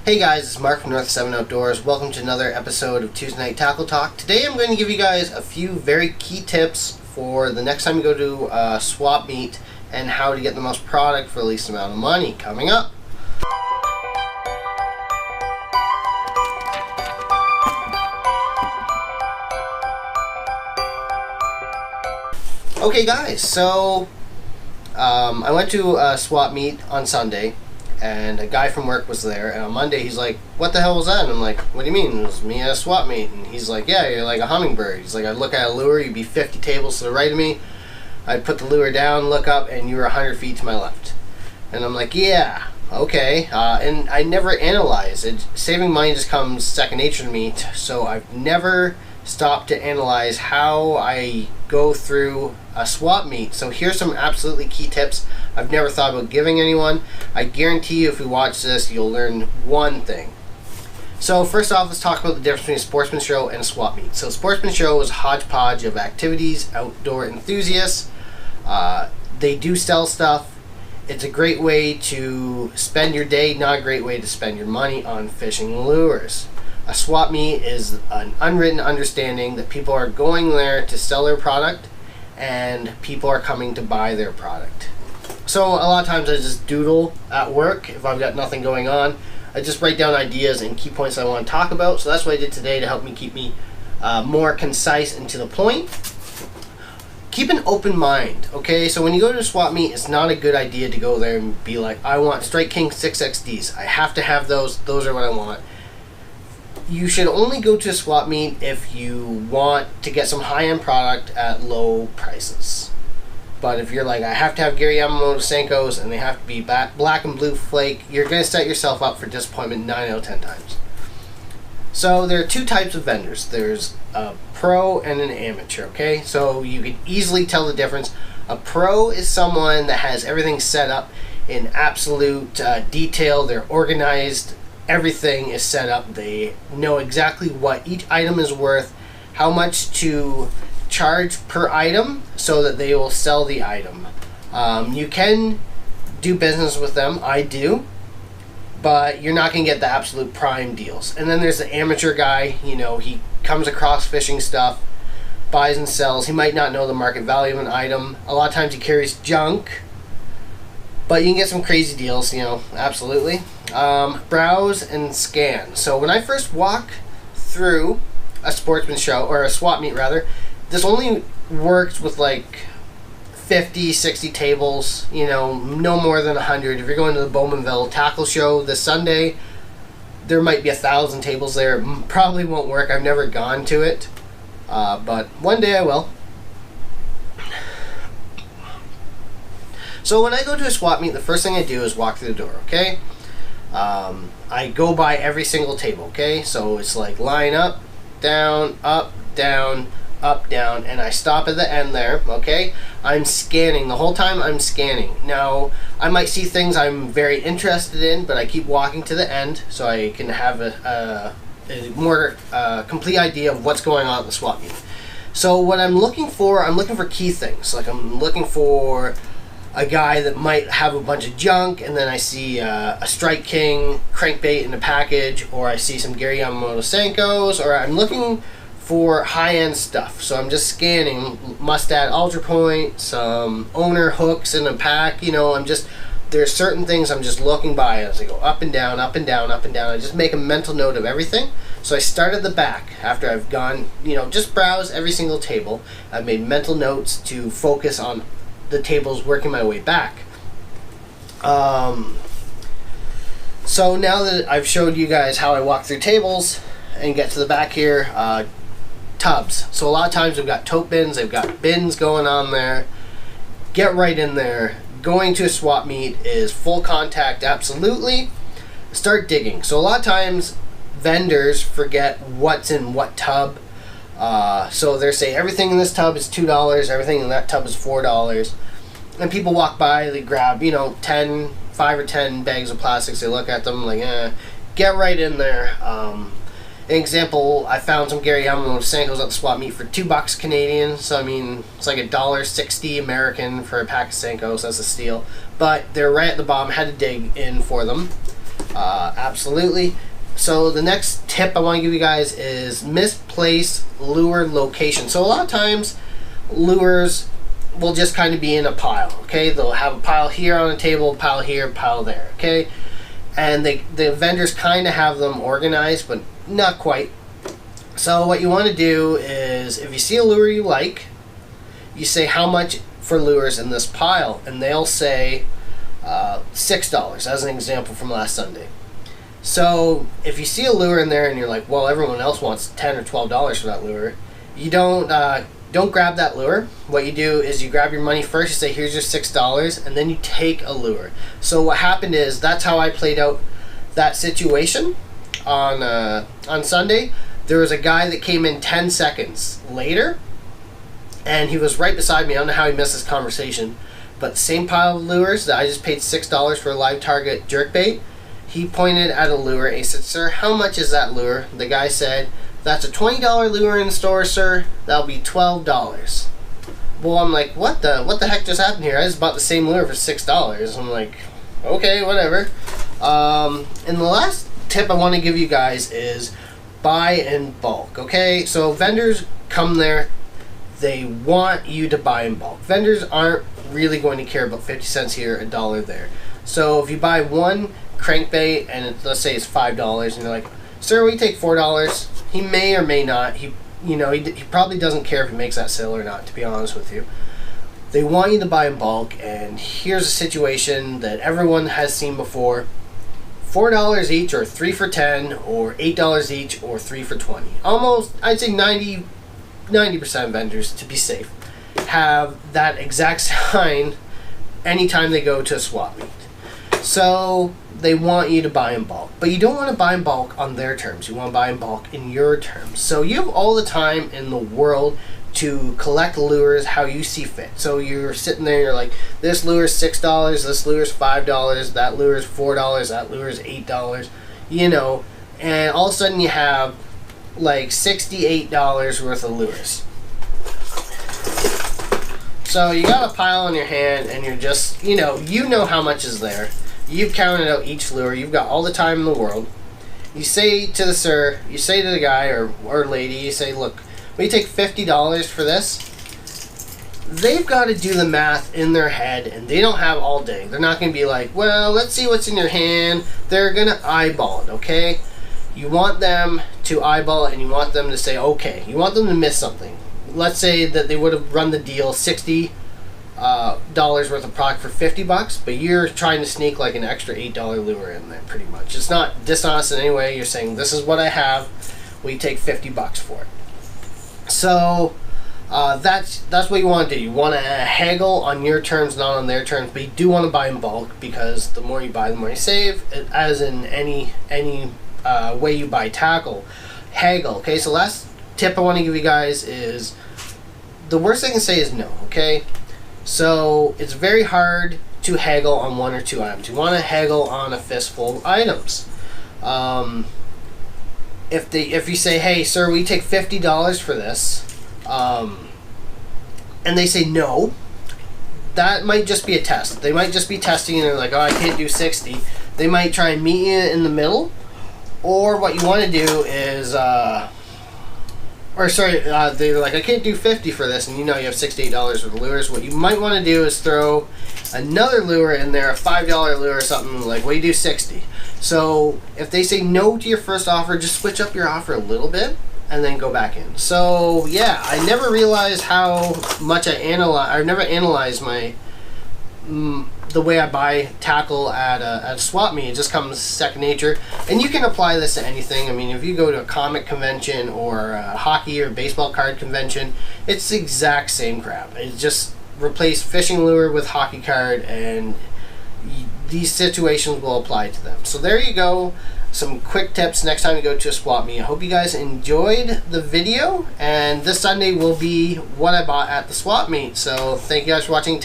Hey guys, it's Mark from North 7 Outdoors. Welcome to another episode of Tuesday Night Tackle Talk. Today I'm going to give you guys a few very key tips for the next time you go to swap meet and how to get the most product for the least amount of money. Coming up. Okay guys, so I went to a swap meet on Sunday. And a guy from work was there, and on Monday he's like, "What the hell was that?" And I'm like, "What do you mean? It was me at a swap meet." And he's like, "Yeah, you're like a hummingbird." He's like, "I'd look at a lure, you'd be 50 tables to the right of me. I'd put the lure down, look up, and you were 100 feet to my left." And I'm like, "Yeah, okay." And I never analyze it. Saving money just comes second nature to me, so I've never stopped to analyze how I go through a swap meet. So here's some absolutely key tips I've never thought about giving anyone. I guarantee you if you watch this, you'll learn one thing. So first off, let's talk about the difference between a sportsman show and a swap meet. So sportsman show is a hodgepodge of activities, outdoor enthusiasts. They do sell stuff. It's a great way to spend your day, not a great way to spend your money on fishing lures. A swap meet is an unwritten understanding that people are going there to sell their product and people are coming to buy their product. So a lot of times I just doodle at work if I've got nothing going on. I just write down ideas and key points I want to talk about. So that's what I did today to help me keep me more concise and to the point. Keep an open mind, okay? So when you go to a swap meet, it's not a good idea to go there and be like, "I want Strike King 6XDs. I have to have those. Those are what I want." You should only go to a swap meet if you want to get some high-end product at low prices. But if you're like, "I have to have Gary Yamamoto Senkos and they have to be black and blue flake," you're going to set yourself up for disappointment 9 out of 10 times. So there are two types of vendors. There's a pro and an amateur, okay? So you can easily tell the difference. A pro is someone that has everything set up in absolute detail. They're organized. Everything is set up. They know exactly what each item is worth, how much to charge per item so that they will sell the item. You can do business with them. I do. But you're not going to get the absolute prime deals. And then there's the amateur guy. You know, he comes across fishing stuff, buys and sells. He might not know the market value of an item. A lot of times he carries junk. But you can get some crazy deals, you know, absolutely. Browse and scan. So when I first walk through a sportsman show, or a swap meet rather, this only works with like 50, 60 tables, you know, no more than 100. If you're going to the Bowmanville Tackle Show this Sunday, there might be 1,000 tables there. It probably won't work. I've never gone to it, but one day I will. So when I go to a swap meet, the first thing I do is walk through the door, okay? I go by every single table, okay? So it's like line up, down, up, down, up, down, and I stop at the end there, okay? I'm scanning. The whole time I'm scanning. Now, I might see things I'm very interested in, but I keep walking to the end so I can have a more complete idea of what's going on at the swap meet. So what I'm looking for key things. Like I'm looking for a guy that might have a bunch of junk, and then I see a Strike King crankbait in a package, or I see some Gary Yamamoto Senkos, or I'm looking for high-end stuff. So I'm just scanning Mustad Ultra Point, some owner hooks in a pack, you know, there's certain things I'm just looking by as I go up and down, up and down, up and down. I just make a mental note of everything. So I start at the back after I've gone, you know, just browse every single table. I've made mental notes to focus on the tables, working my way back. So now that I've showed you guys how I walk through tables and get to the back here, tubs. So a lot of times we've got tote bins, they've got bins going on there. Get right in there. Going to a swap meet is full contact, absolutely. Start digging. So a lot of times vendors forget what's in what tub. So they're saying everything in this tub is $2, everything in that tub is $4. And people walk by, they grab, you know, 5 or 10 bags of plastics, they look at them like, get right in there. An example, I found some Gary Yamamoto Senkos at the swap meet for $2 Canadian. So I mean, it's like $1.60 American for a pack of Senkos. That's a steal. But they're right at the bottom. Had to dig in for them. Absolutely. So the next tip I want to give you guys is misplaced lure location. So a lot of times lures will just kind of be in a pile, okay? They'll have a pile here on a table, pile here, pile there, okay? And the vendors kind of have them organized, but not quite. So what you want to do is, if you see a lure you like, you say how much for lures in this pile, and they'll say $6 as an example from last Sunday. So if you see a lure in there and you're like, well, everyone else wants $10 or $12 for that lure, you don't grab that lure. What you do is you grab your money first, you say here's your $6, and then you take a lure. So what happened is, that's how I played out that situation on Sunday. There was a guy that came in 10 seconds later, and he was right beside me. I don't know how he missed this conversation, but same pile of lures that I just paid $6 for a live target jerkbait. He pointed at a lure and he said, "Sir, how much is that lure?" The guy said, "That's a $20 lure in the store, sir. That'll be $12. Well, I'm like, what the heck just happened here? I just bought the same lure for $6. I'm like, okay, whatever. And the last tip I want to give you guys is buy in bulk. Okay, so vendors come there, they want you to buy in bulk. Vendors aren't really going to care about 50 cents here, a dollar there. So if you buy one crankbait and let's say it's $5, and you're like, "Sir, we take $4. He may or may not. He probably doesn't care if he makes that sale or not, to be honest with you. They want you to buy in bulk, and here's a situation that everyone has seen before. $4 each, or 3 for $10, or $8 each, or 3 for $20. Almost, I'd say 90% of vendors, to be safe, have that exact sign anytime they go to a swap meet. So they want you to buy in bulk, but you don't want to buy in bulk on their terms. You want to buy in bulk in your terms. So you have all the time in the world to collect lures how you see fit. So you're sitting there, you're like, this lure is $6, this lure is $5, that lure is $4, that lure is $8, you know, and all of a sudden you have like $68 worth of lures. So you got a pile in your hand and you're just, you know how much is there. You've counted out each lure. You've got all the time in the world. You say to the sir, you say to the guy or lady, you say, "Look, we take $50 for this." They've got to do the math in their head, and they don't have all day. They're not going to be like, "Well, let's see what's in your hand." They're going to eyeball it, okay? You want them to eyeball it, and you want them to say, okay. You want them to miss something. Let's say that they would have run the deal $60 worth of product for $50, but you're trying to sneak like an extra $8 lure in there, pretty much. It's not dishonest in any way. You're saying, this is what I have. We take $50 for it. So that's what you want to do. You want to haggle on your terms, not on their terms, but you do want to buy in bulk, because the more you buy, the more you save. As in any way you buy tackle, haggle. Okay, so last tip I want to give you guys is, the worst I can say is no. Okay, so it's very hard to haggle on one or two items. You want to haggle on a fistful of items. If you say, "Hey, sir, we take $50 for this," and they say no, that might just be a test. They might just be testing, and they're like, "Oh, I can't do 60." They might try and meet you in the middle, or what you want to do is, they're like, "I can't do 50 for this," and you know you have $68 for the lures. What you might want to do is throw another lure in there, a $5 lure or something, like, "Well, you do 60. So if they say no to your first offer, just switch up your offer a little bit and then go back in. So yeah, I never realized how much I never analyzed my the way I buy tackle at a swap meet. It just comes second nature, and you can apply this to anything. I mean, if you go to a comic convention or a hockey or baseball card convention, it's the exact same crap. It's just replace fishing lure with hockey card, and these situations will apply to them. So there you go, some quick tips next time you go to a swap meet. I hope you guys enjoyed the video, and this Sunday will be what I bought at the swap meet. So thank you guys for watching.